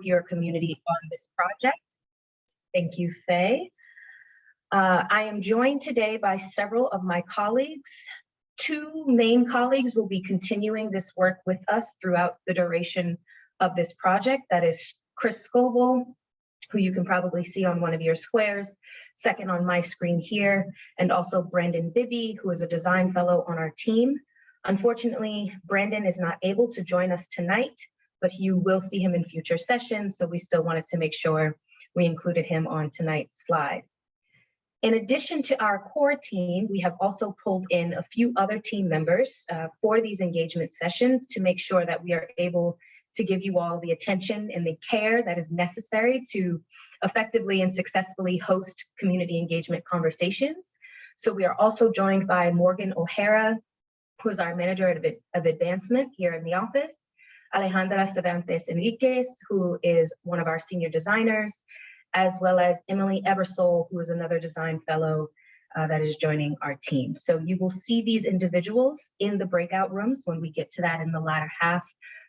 your community on this project. Thank you, Faye. I am joined today by several of my colleagues. Two main colleagues will be continuing this work with us throughout the duration of this project. That is Chris Scoville, who you can probably see on one of your squares, second on my screen here, and also Brandon Bibby, who is a design fellow on our team. Unfortunately, Brandon is not able to join us tonight, but you will see him in future sessions, so we still wanted to make sure we included him on tonight's slide. In addition to our core team, we have also pulled in a few other team members for these engagement sessions to make sure that we are able to give you all the attention and the care that is necessary to effectively and successfully host community engagement conversations. So we are also joined by Morgan O'Hara, who is our manager of advancement here in the office, Alejandra Cervantes Enriquez, who is one of our senior designers, as well as Emily Eversole, who is another design fellow that is joining our team. So you will see these individuals in the breakout rooms when we get to that in the latter half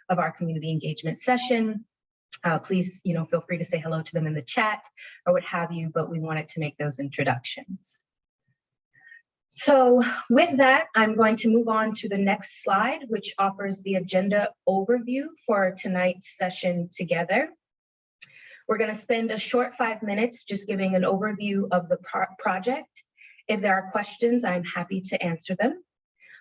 of our community engagement session. Please, feel free to say hello to them in the chat or what have you, but we wanted to make those introductions. So with that, I'm going to move on to the next slide, which offers the agenda overview for tonight's session together. We're going to spend a short 5 minutes just giving an overview of the project. If there are questions, I'm happy to answer them.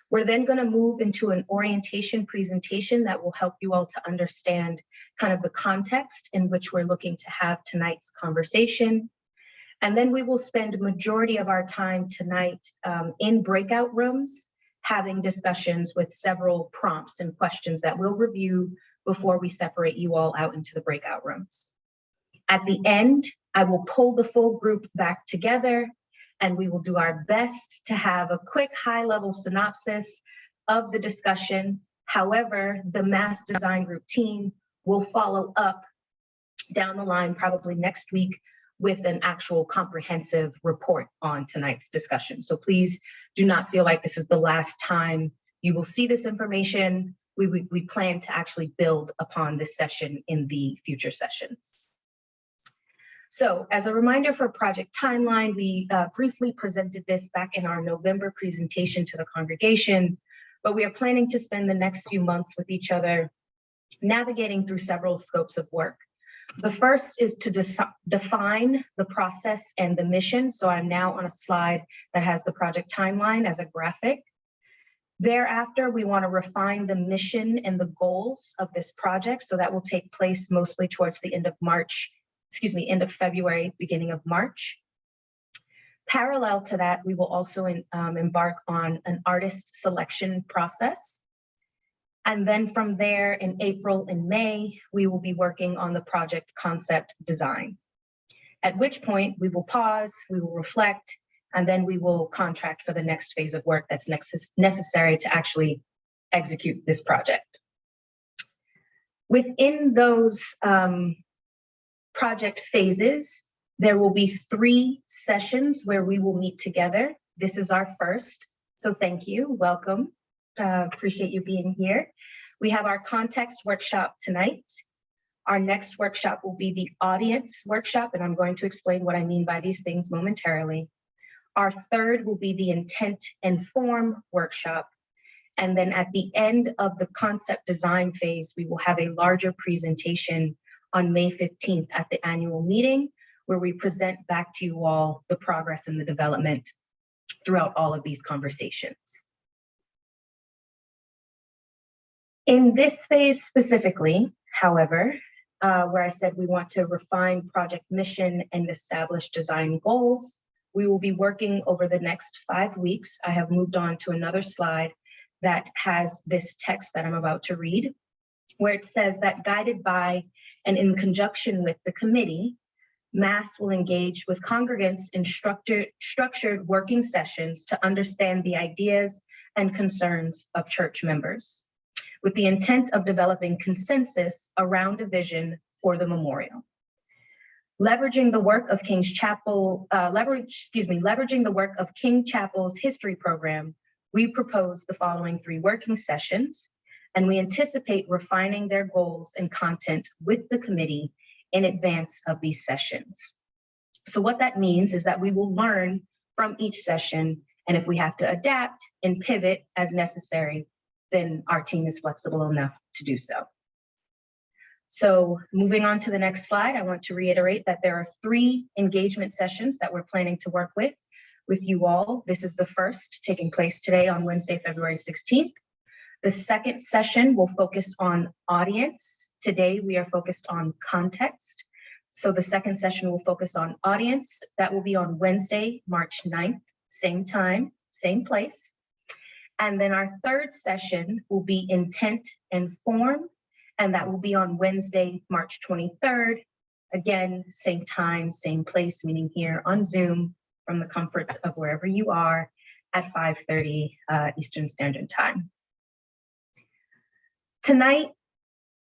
We're then going to move into an orientation presentation that will help you all to understand kind of the context in which we're looking to have tonight's conversation. And then we will spend a majority of our time tonight in breakout rooms, having discussions with several prompts and questions that we'll review before we separate you all out into the breakout rooms. At the end, I will pull the full group back together and we will do our best to have a quick high-level synopsis of the discussion. However, the Mass Design Group team will follow up down the line, probably next week, with an actual comprehensive report on tonight's discussion. So please do not feel like this is the last time you will see this information. We plan to actually build upon this session in the future sessions. So as a reminder for project timeline, we briefly presented this back in our November presentation to the congregation, but we are planning to spend the next few months with each other navigating through several scopes of work. The first is to define the process and the mission. So I'm now on a slide that has the project timeline as a graphic. Thereafter, we want to refine the mission and the goals of this project. So that will take place mostly towards the end of February, beginning of March. Parallel to that, we will also embark on an artist selection process. And then from there in April and May, we will be working on the project concept design. At which point we will pause, we will reflect, and then we will contract for the next phase of work that's necessary to actually execute this project. Within those project phases, there will be 3 sessions where we will meet together. This is our first, so thank you, welcome. Appreciate you being here. We have our context workshop tonight. Our next workshop will be the audience workshop, and I'm going to explain what I mean by these things momentarily. Our third will be the intent and form workshop. And then at the end of the concept design phase, we will have a larger presentation on May 15th at the annual meeting, where we present back to you all the progress and the development throughout all of these conversations. In this phase specifically, however, where I said we want to refine project mission and establish design goals, we will be working over the next 5 weeks. I have moved on to another slide that has this text that I'm about to read, where it says that guided by and in conjunction with the committee, Mass will engage with congregants in structured working sessions to understand the ideas and concerns of church members, with the intent of developing consensus around a vision for the memorial. Leveraging the work of King Chapel's history program, we propose the following 3 working sessions. and we anticipate refining their goals and content with the committee in advance of these sessions. So what that means is that we will learn from each session, and if we have to adapt and pivot as necessary, then our team is flexible enough to do so. So moving on to the next slide, I want to reiterate that there are 3 engagement sessions that we're planning to work with you all. This is the first, taking place today on Wednesday, February 16th. The second session will focus on audience. Today we are focused on context. So the second session will focus on audience. That will be on Wednesday, March 9th, same time, same place. And then our third session will be intent and form, and that will be on Wednesday, March 23rd. Again, same time, same place, meaning here on Zoom from the comforts of wherever you are at 5:30 Eastern Standard Time. Tonight,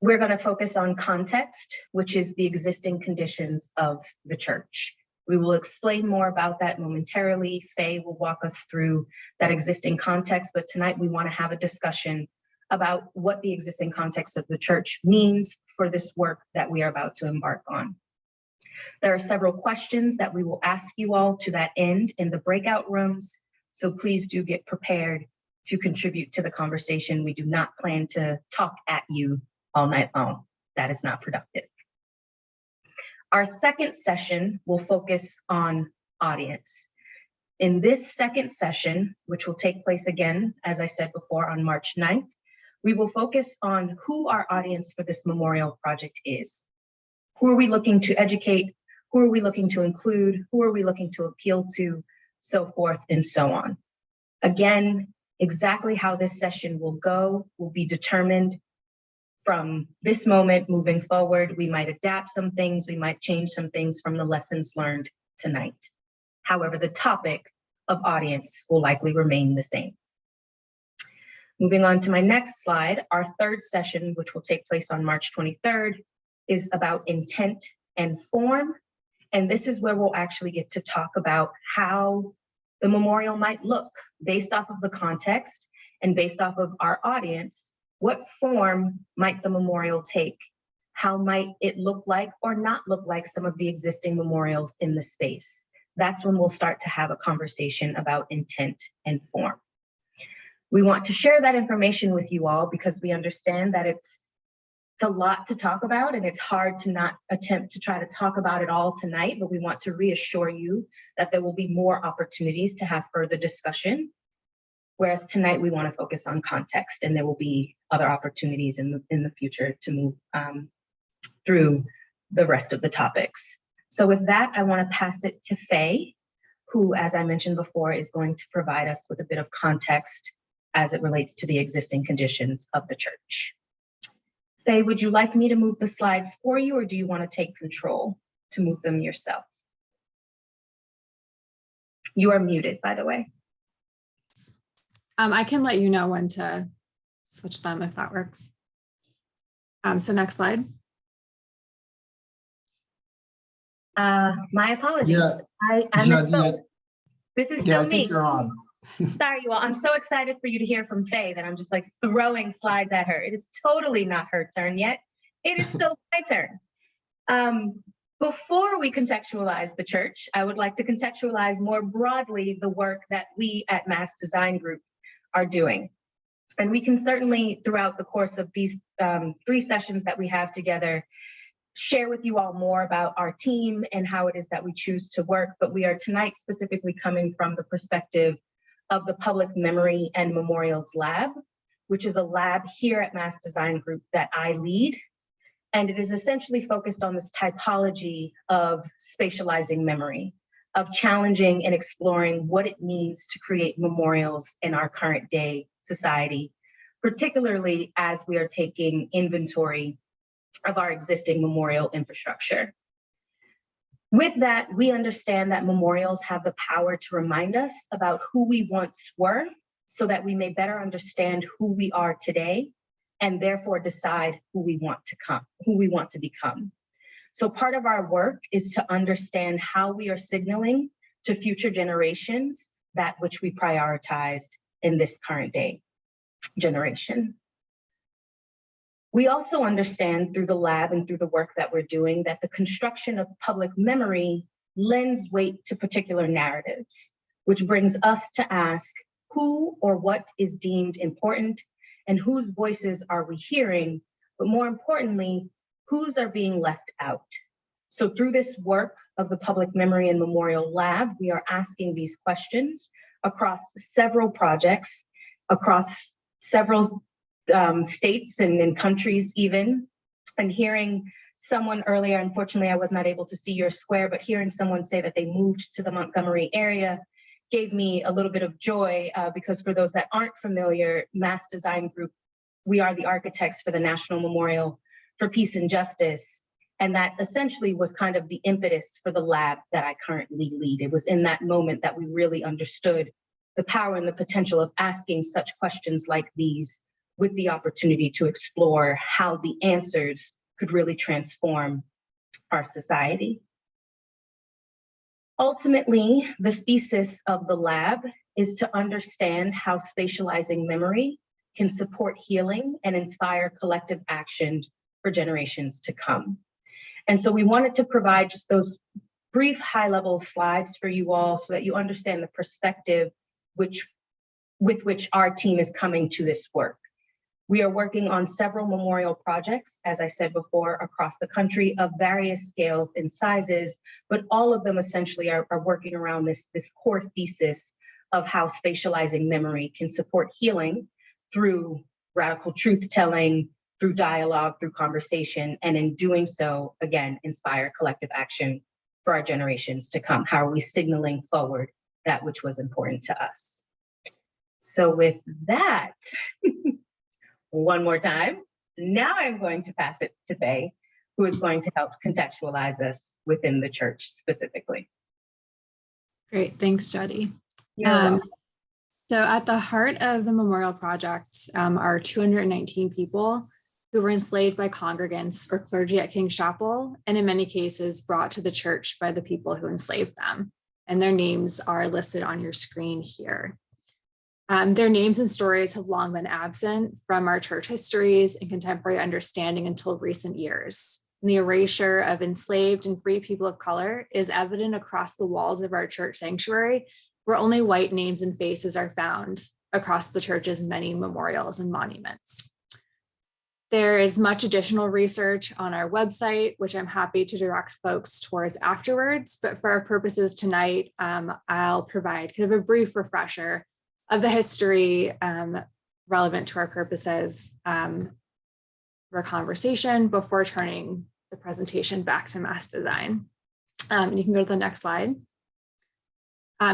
we're going to focus on context, which is the existing conditions of the church. We will explain more about that momentarily. Faye will walk us through that existing context, but tonight we want to have a discussion about what the existing context of the church means for this work that we are about to embark on. There are several questions that we will ask you all to that end in the breakout rooms, so please do get prepared to contribute to the conversation. We do not plan to talk at you all night long. That is not productive. Our second session will focus on audience. In this second session, which will take place again, as I said before, on March 9th, we will focus on who our audience for this memorial project is. Who are we looking to educate? Who are we looking to include? Who are we looking to appeal to? So forth and so on. Again, exactly how this session will go will be determined from this moment moving forward. We might adapt some things, we might change some things from the lessons learned tonight. However, the topic of audience will likely remain the same. Moving on to my next slide, our third session, which will take place on March 23rd, is about intent and form. And this is where we'll actually get to talk about how the memorial might look based off of the context and based off of our audience. What form might the memorial take? How might it look like or not look like some of the existing memorials in the space? That's when we'll start to have a conversation about intent and form. We want to share that information with you all because we understand that it's a lot to talk about and it's hard to not attempt to try to talk about it all tonight, but we want to reassure you that there will be more opportunities to have further discussion. Whereas tonight we want to focus on context, and there will be other opportunities in the future to move through the rest of the topics. So with that, I want to pass it to Faye, who, as I mentioned before, is going to provide us with a bit of context as it relates to the existing conditions of the church. Faye, would you like me to move the slides for you, or do you want to take control to move them yourself? You are muted, by the way. I can let you know when to switch them if that works. So next slide. My apologies. Yeah. I misspoke. Yeah. This is Yeah, still I think me. you're on. Sorry, you all. I'm so excited for you to hear from Faye that I'm just like throwing slides at her. It is totally not her turn yet. It is still my turn. Before we contextualize the church, I would like to contextualize more broadly the work that we at Mass Design Group are doing. And we can certainly, throughout the course of these 3 sessions that we have together, share with you all more about our team and how it is that we choose to work. But we are tonight specifically coming from the perspective of the Public Memory and Memorials Lab, which is a lab here at Mass Design Group that I lead. And it is essentially focused on this typology of spatializing memory, of challenging and exploring what it means to create memorials in our current day society, particularly as we are taking inventory of our existing memorial infrastructure. With that, we understand that memorials have the power to remind us about who we once were so that we may better understand who we are today and therefore decide who we want to become. So part of our work is to understand how we are signaling to future generations that which we prioritized in this current day generation. We also understand through the lab and through the work that we're doing that the construction of public memory lends weight to particular narratives, which brings us to ask who or what is deemed important and whose voices are we hearing, but more importantly, whose are being left out. So through this work of the Public Memory and Memorial Lab, we are asking these questions across several projects, across several states and countries even, and hearing someone earlier, unfortunately I was not able to see your square, but hearing someone say that they moved to the Montgomery area gave me a little bit of joy because for those that aren't familiar, Mass Design Group, we are the architects for the National Memorial for Peace and Justice. And that essentially was kind of the impetus for the lab that I currently lead. It was in that moment that we really understood the power and the potential of asking such questions like these with the opportunity to explore how the answers could really transform our society. Ultimately, the thesis of the lab is to understand how spatializing memory can support healing and inspire collective action for generations to come. And so we wanted to provide just those brief high-level slides for you all so that you understand the perspective with which our team is coming to this work. We are working on several memorial projects, as I said before, across the country of various scales and sizes, but all of them essentially are working around this core thesis of how spatializing memory can support healing through radical truth-telling, through dialogue, through conversation, and in doing so, again, inspire collective action for our generations to come. How are we signaling forward that which was important to us? So with that, one more time, now I'm going to pass it to Faye, who is going to help contextualize us within the church specifically. Great, thanks, Jody. You're welcome. So at the heart of the Memorial Project are 219 people who were enslaved by congregants or clergy at King's Chapel, and in many cases brought to the church by the people who enslaved them. And their names are listed on your screen here. Their names and stories have long been absent from our church histories and contemporary understanding until recent years. And the erasure of enslaved and free people of color is evident across the walls of our church sanctuary, where only white names and faces are found across the church's many memorials and monuments. There is much additional research on our website, which I'm happy to direct folks towards afterwards, but for our purposes tonight, I'll provide kind of a brief refresher of the history relevant to our purposes for conversation before turning the presentation back to Mass Design. You can go to the next slide.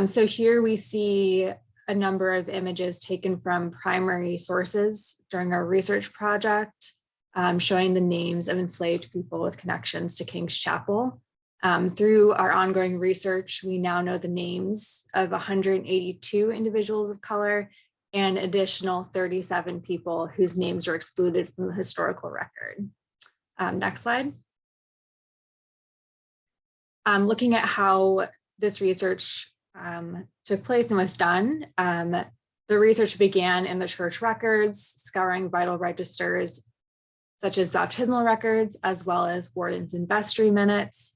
So here we see a number of images taken from primary sources during our research project, showing the names of enslaved people with connections to King's Chapel. Through our ongoing research, we now know the names of 182 individuals of color and additional 37 people whose names were excluded from the historical record. Next slide. Looking at how this research took place and was done, the research began in the church records, scouring vital registers such as baptismal records, as well as wardens and vestry minutes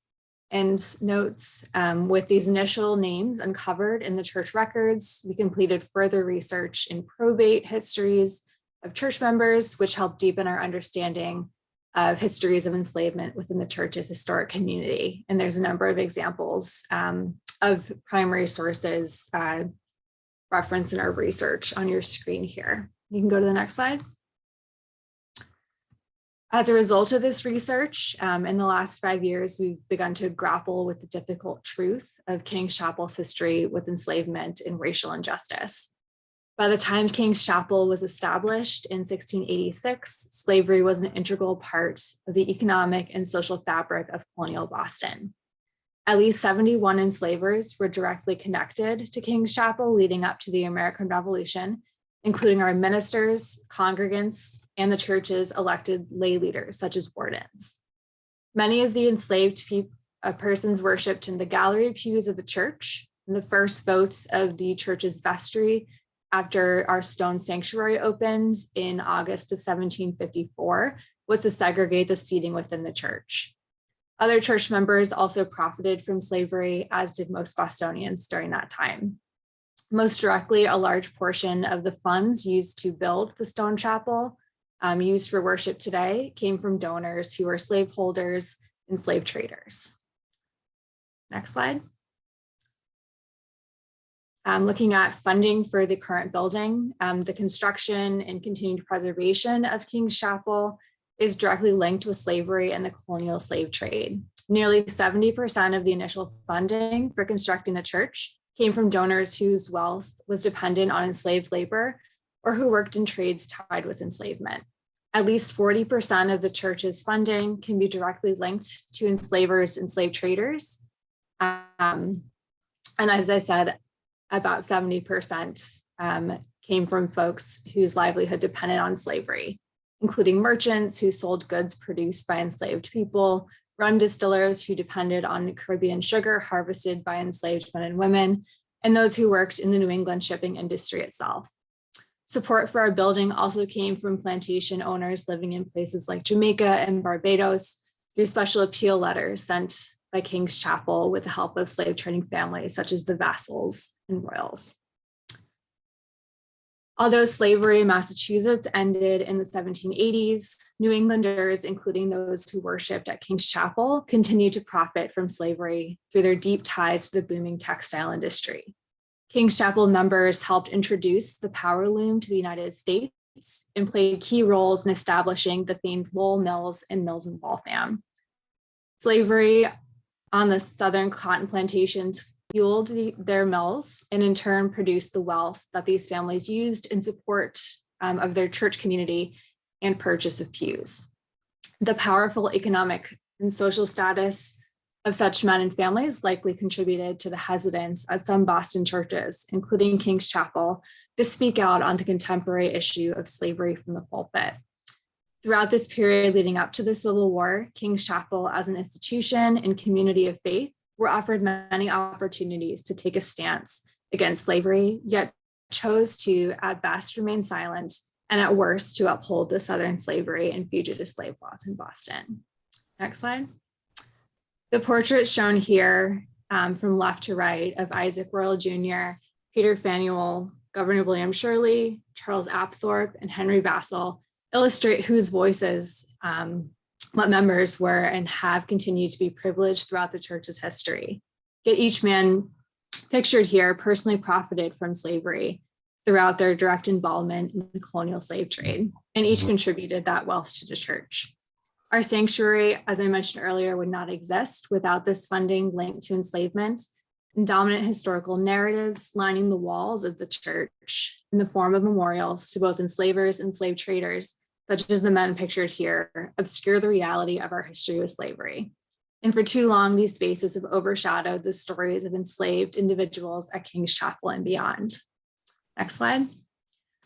and notes. With these initial names uncovered in the church records, we completed further research in probate histories of church members, which helped deepen our understanding of histories of enslavement within the church's historic community. And there's a number of examples of primary sources referenced in our research on your screen here. You can go to the next slide. As a result of this research, in the last 5 years, we've begun to grapple with the difficult truth of King's Chapel's history with enslavement and racial injustice. By the time King's Chapel was established in 1686, slavery was an integral part of the economic and social fabric of colonial Boston. At least 71 enslavers were directly connected to King's Chapel leading up to the American Revolution, including our ministers, congregants, and the church's elected lay leaders, such as wardens. Many of the enslaved persons worshipped in the gallery pews of the church, and the first votes of the church's vestry after our stone sanctuary opened in August of 1754 was to segregate the seating within the church. Other church members also profited from slavery, as did most Bostonians during that time. Most directly, a large portion of the funds used to build the stone chapel used for worship today came from donors who were slaveholders and slave traders. Next slide. Looking at funding for the current building, the construction and continued preservation of King's Chapel is directly linked with slavery and the colonial slave trade. Nearly 70% of the initial funding for constructing the church came from donors whose wealth was dependent on enslaved labor or who worked in trades tied with enslavement. At least 40% of the church's funding can be directly linked to enslavers and slave traders. And as I said, about 70% came from folks whose livelihood depended on slavery, including merchants who sold goods produced by enslaved people, rum distillers who depended on Caribbean sugar harvested by enslaved men and women, and those who worked in the New England shipping industry itself. Support for our building also came from plantation owners living in places like Jamaica and Barbados through special appeal letters sent by King's Chapel with the help of slave trading families such as the Vassals and Royals. Although slavery in Massachusetts ended in the 1780s, New Englanders, including those who worshiped at King's Chapel, continued to profit from slavery through their deep ties to the booming textile industry. King's Chapel members helped introduce the power loom to the United States and played key roles in establishing the famed Lowell Mills and Mills in Waltham. Slavery on the southern cotton plantations fueled their mills and in turn produced the wealth that these families used in support of their church community and purchase of pews. The powerful economic and social status of such men and families likely contributed to the hesitance at some Boston churches, including King's Chapel, to speak out on the contemporary issue of slavery from the pulpit. Throughout this period leading up to the Civil War, King's Chapel as an institution and community of faith were offered many opportunities to take a stance against slavery, yet chose to at best remain silent and at worst to uphold the Southern slavery and fugitive slave laws in Boston. Next slide. The portraits shown here from left to right of Isaac Royal Jr., Peter Faneuil, Governor William Shirley, Charles Apthorpe, and Henry Vassall illustrate whose voices, what members were and have continued to be privileged throughout the church's history. Yet each man pictured here personally profited from slavery throughout their direct involvement in the colonial slave trade, and each contributed that wealth to the church. Our sanctuary, as I mentioned earlier, would not exist without this funding linked to enslavement and dominant historical narratives lining the walls of the church in the form of memorials to both enslavers and slave traders, such as the men pictured here, obscure the reality of our history with slavery. And for too long, these spaces have overshadowed the stories of enslaved individuals at King's Chapel and beyond. Next slide.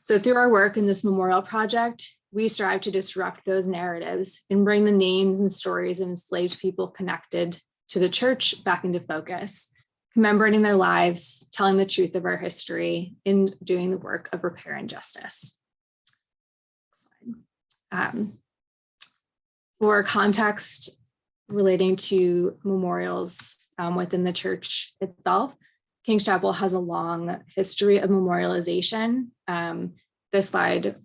So through our work in this memorial project, we strive to disrupt those narratives and bring the names and stories of enslaved people connected to the church back into focus, commemorating their lives, telling the truth of our history, and doing the work of repair and justice. For context relating to memorials within the church itself, King's Chapel has a long history of memorialization. This slide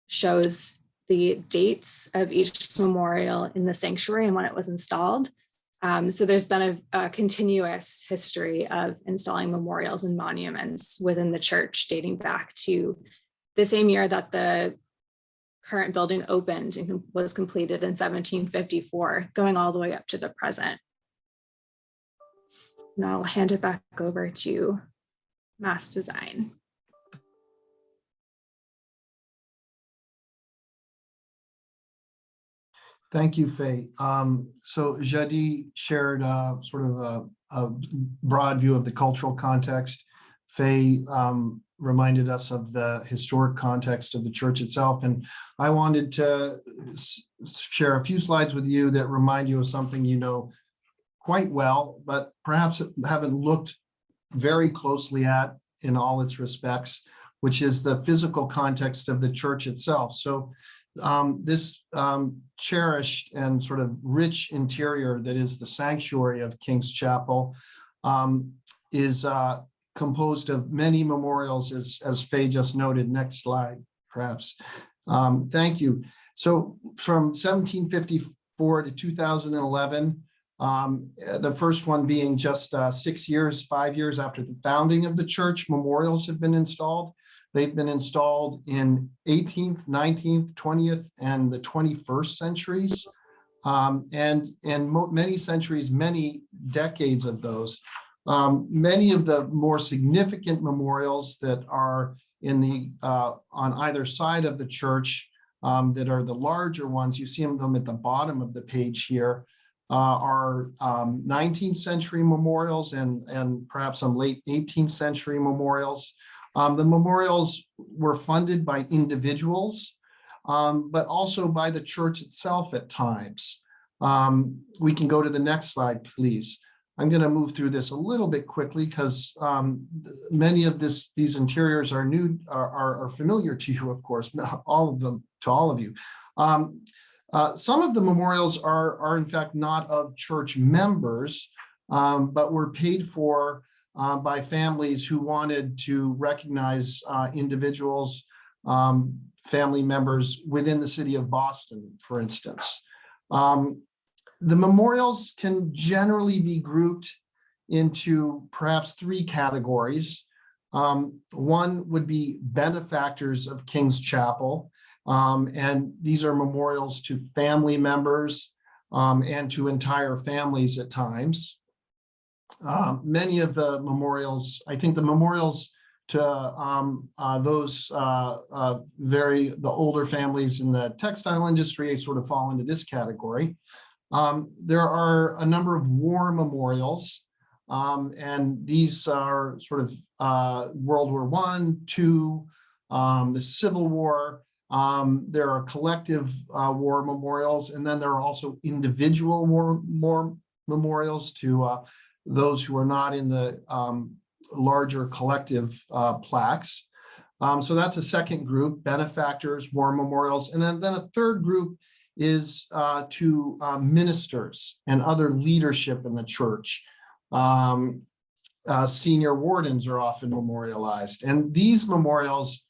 shows the dates of each memorial in the sanctuary and when it was installed. So there's been a continuous history of installing memorials and monuments within the church dating back to the same year that the current building opened and was completed in 1754, going all the way up to the present. And I'll hand it back over to Mass Design. Thank you, Faye. So Jadi shared sort of a broad view of the cultural context. Faye reminded us of the historic context of the church itself. And I wanted to share a few slides with you that remind you of something you know quite well, but perhaps haven't looked very closely at in all its respects. which is the physical context of the church itself. So this cherished and sort of rich interior that is the sanctuary of King's Chapel is composed of many memorials, as Faye just noted. Next slide, perhaps. Thank you. So from 1754 to 2011, the first one being just 5 years after the founding of the church, memorials have been installed. They've been installed in 18th, 19th, 20th, and the 21st centuries. Many centuries, many decades of those. Many of the more significant memorials that are in the on either side of the church, that are the larger ones, you see them at the bottom of the page here, are 19th century memorials and perhaps some late 18th century memorials. The memorials were funded by individuals, but also by the church itself at times. We can go to the next slide, please. I'm going to move through this a little bit quickly because many of these interiors are new, are familiar to you, of course, not all of them to all of you. Some of the memorials are in fact not of church members, but were paid for by families who wanted to recognize individuals, family members within the city of Boston, for instance. The memorials can generally be grouped into perhaps three categories. One would be benefactors of King's Chapel, and these are memorials to family members and to entire families at times. Many of the memorials, I think the memorials to the older families in the textile industry sort of fall into this category. There are a number of war memorials, and these are sort of World War I, II, the Civil War. There are collective war memorials, and then there are also individual war memorials to those who are not in the larger collective plaques. So that's a second group: benefactors, war memorials, and then a third group is to ministers and other leadership in the church. Senior wardens are often memorialized, and these memorials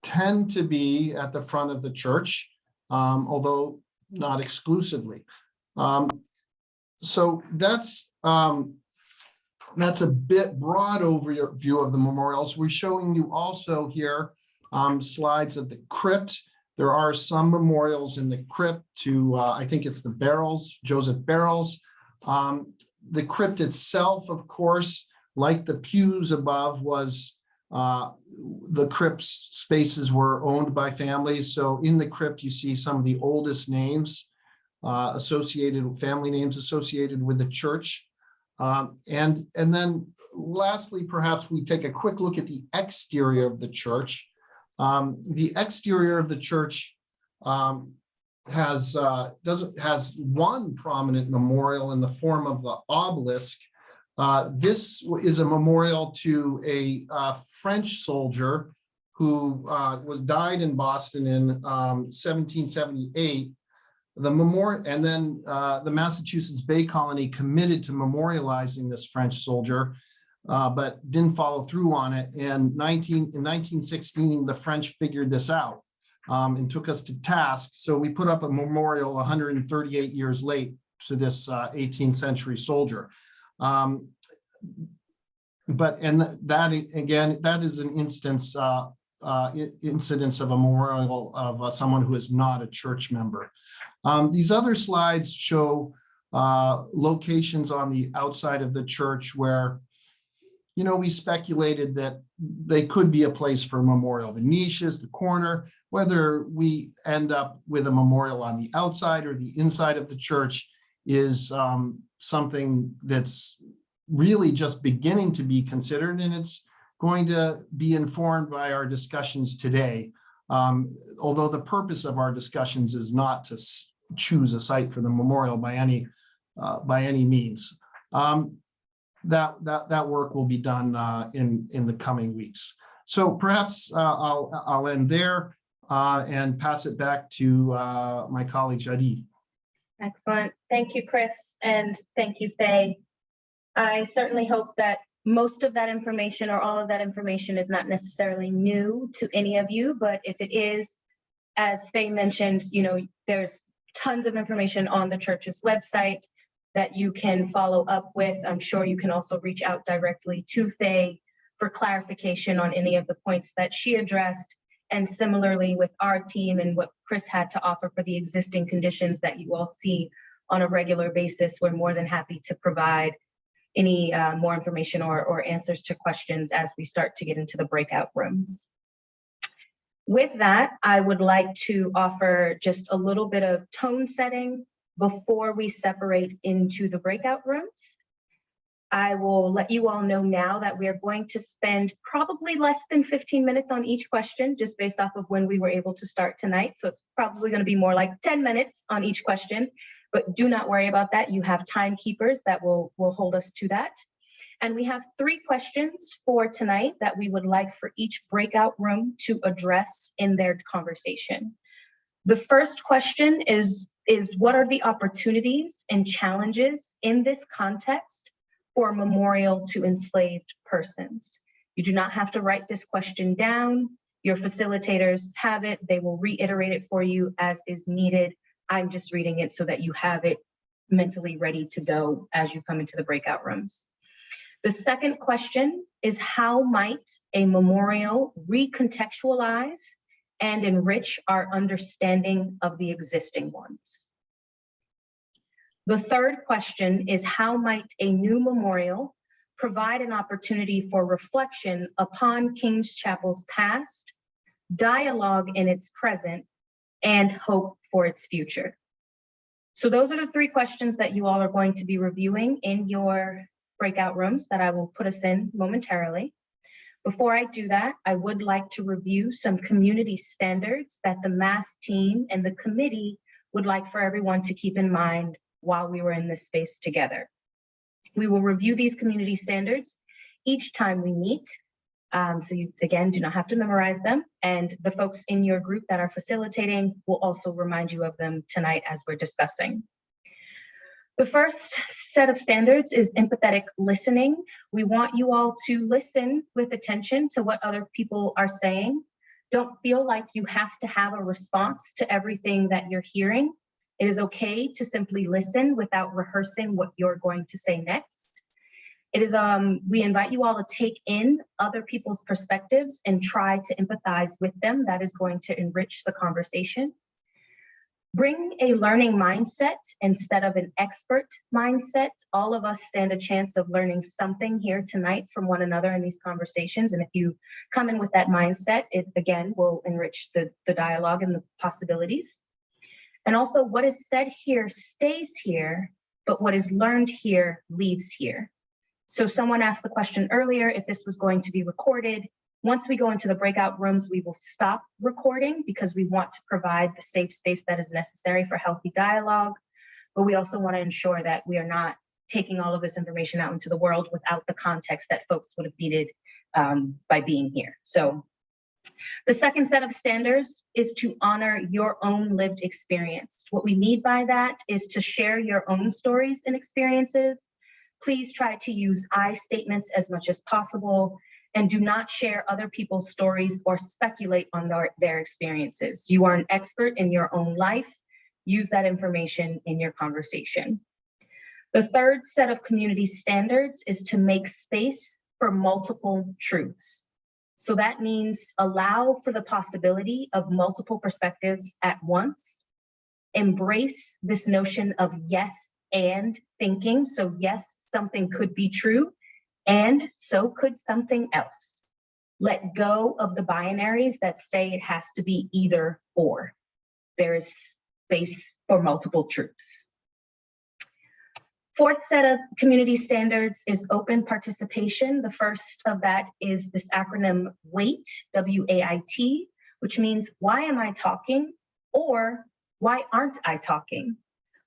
tend to be at the front of the church, although not exclusively. So that's a bit broad overview of the memorials. We're showing you also here slides of the crypt. There are some memorials in the crypt to, I think it's the Barrels, Joseph Barrels. The crypt itself, of course, like the pews above, was the crypt's spaces were owned by families. So in the crypt, you see some of the oldest names family names associated with the church. And then lastly, perhaps we take a quick look at the exterior of the church. The exterior of the church has one prominent memorial in the form of the obelisk. This is a memorial to a French soldier who died in Boston in 1778. The memorial, and then the Massachusetts Bay Colony committed to memorializing this French soldier, but didn't follow through on it. And in 1916, the French figured this out and took us to task. So we put up a memorial 138 years late to this 18th century soldier. That is an incidence of a memorial of someone who is not a church member. These other slides show locations on the outside of the church where, we speculated that they could be a place for a memorial. The niches, the corner, whether we end up with a memorial on the outside or the inside of the church is something that's really just beginning to be considered, and it's going to be informed by our discussions today. Although the purpose of our discussions is not to choose a site for the memorial by any means. That work will be done in the coming weeks. So perhaps I'll end there and pass it back to my colleague Jadi. Excellent. Thank you, Chris, and thank you, Faye. I certainly hope that most of that information or all of that information is not necessarily new to any of you, but if it is, as Faye mentioned, there's tons of information on the church's website that you can follow up with. I'm sure you can also reach out directly to Faye for clarification on any of the points that she addressed. And similarly with our team and what Chris had to offer for the existing conditions that you all see on a regular basis, we're more than happy to provide any more information or answers to questions as we start to get into the breakout rooms. With that, I would like to offer just a little bit of tone setting before we separate into the breakout rooms. I will let you all know now that we are going to spend probably less than 15 minutes on each question, just based off of when we were able to start tonight. So it's probably going to be more like 10 minutes on each question, but do not worry about that. You have timekeepers that will hold us to that. And we have 3 questions for tonight that we would like for each breakout room to address in their conversation. The first question is what are the opportunities and challenges in this context for a memorial to enslaved persons? You do not have to write this question down. Your facilitators have it. They will reiterate it for you as is needed. I'm just reading it so that you have it mentally ready to go as you come into the breakout rooms. The second question is, how might a memorial recontextualize and enrich our understanding of the existing ones? The third question is, how might a new memorial provide an opportunity for reflection upon King's Chapel's past, dialogue in its present, and hope for its future? So those are the 3 questions that you all are going to be reviewing in your breakout rooms that I will put us in momentarily. Before I do that, I would like to review some community standards that the MAS team and the committee would like for everyone to keep in mind while we were in this space together. We will review these community standards each time we meet. So you, again, do not have to memorize them. And the folks in your group that are facilitating will also remind you of them tonight as we're discussing. The first set of standards is empathetic listening. We want you all to listen with attention to what other people are saying. Don't feel like you have to have a response to everything that you're hearing. It is okay to simply listen without rehearsing what you're going to say next. It is, we invite you all to take in other people's perspectives and try to empathize with them. That is going to enrich the conversation. Bring a learning mindset instead of an expert mindset. All of us stand a chance of learning something here tonight from one another in these conversations. And if you come in with that mindset, it again will enrich the dialogue and the possibilities. And also, what is said here stays here, but what is learned here leaves here. So someone asked the question earlier if this was going to be recorded. Once we go into the breakout rooms, we will stop recording because we want to provide the safe space that is necessary for healthy dialogue. But we also want to ensure that we are not taking all of this information out into the world without the context that folks would have needed by being here. So the second set of standards is to honor your own lived experience. What we mean by that is to share your own stories and experiences. Please try to use I statements as much as possible, and do not share other people's stories or speculate on their experiences. You are an expert in your own life. Use that information in your conversation. The third set of community standards is to make space for multiple truths. So that means allow for the possibility of multiple perspectives at once. Embrace this notion of yes and thinking. So yes, something could be true, and so could something else. Let go of the binaries that say it has to be either or. There is space for multiple truths. Fourth set of community standards is open participation. The first of that is this acronym WAIT, W-A-I-T, which means why am I talking, or why aren't I talking?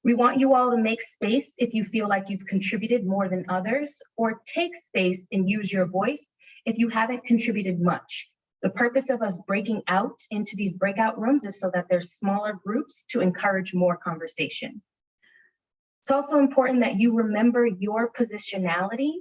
We want you all to make space if you feel like you've contributed more than others, or take space and use your voice if you haven't contributed much. The purpose of us breaking out into these breakout rooms is so that there's smaller groups to encourage more conversation. It's also important that you remember your positionality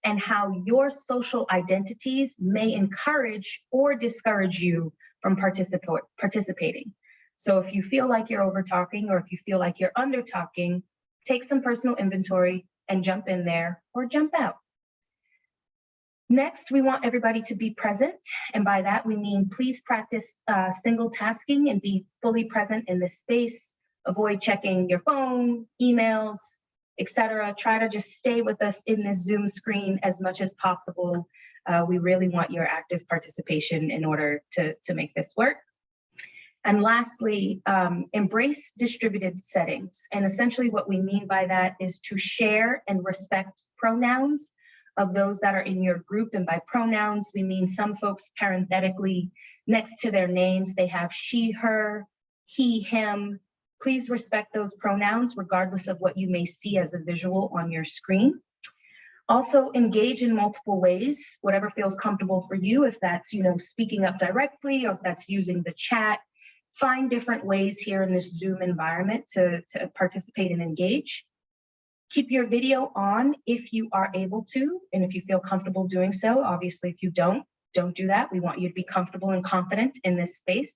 and how your social identities may encourage or discourage you from participating. So if you feel like you're over talking, or if you feel like you're under talking, take some personal inventory and jump in there or jump out. Next, we want everybody to be present. And by that, we mean please practice single tasking and be fully present in this space. Avoid checking your phone, emails, etc. Try to just stay with us in this Zoom screen as much as possible. We really want your active participation in order to make this work. And lastly, embrace distributed settings. And essentially what we mean by that is to share and respect pronouns of those that are in your group. And by pronouns, we mean some folks parenthetically next to their names, they have she, her, he, him. Please respect those pronouns regardless of what you may see as a visual on your screen. Also engage in multiple ways, whatever feels comfortable for you. If that's, speaking up directly, or if that's using the chat, find different ways here in this Zoom environment to participate and engage. Keep your video on if you are able to, and if you feel comfortable doing so. Obviously, if you don't do that. We want you to be comfortable and confident in this space.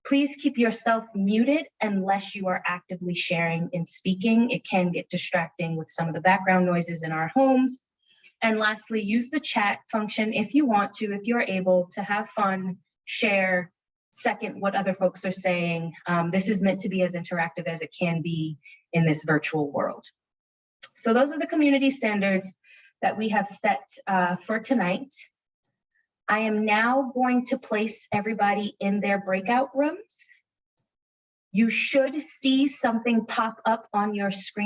Please keep yourself muted unless you are actively sharing and speaking. It can get distracting with some of the background noises in our homes. And lastly, use the chat function if you want to, if you're able to have fun, share, second what other folks are saying. This is meant to be as interactive as it can be in this virtual world. So those are the community standards that we have set for tonight. I am now going to place everybody in their breakout rooms. You should see something pop up on your screen.